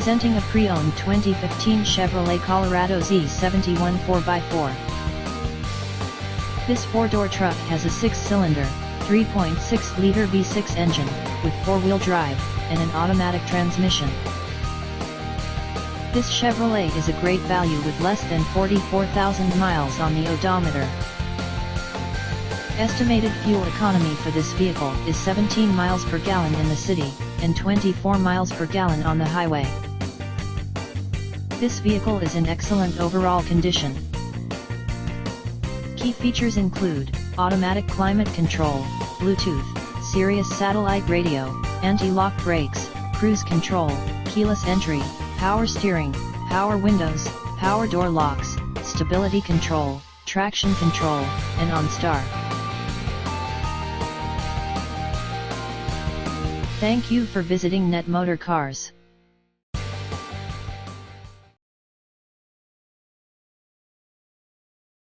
Presenting a pre-owned 2015 Chevrolet Colorado Z71 4x4. This four-door truck has a 6-cylinder, 3.6-liter V6 engine, with four-wheel drive, and an automatic transmission. This Chevrolet is a great value with less than 44,000 miles on the odometer. Estimated fuel economy for this vehicle is 17 miles per gallon in the city, and 24 miles per gallon on the highway. This vehicle is in excellent overall condition. Key features include automatic climate control, Bluetooth, Sirius satellite radio, anti-lock brakes, cruise control, keyless entry, power steering, power windows, power door locks, stability control, traction control, and OnStar. Thank you for visiting Motorcars.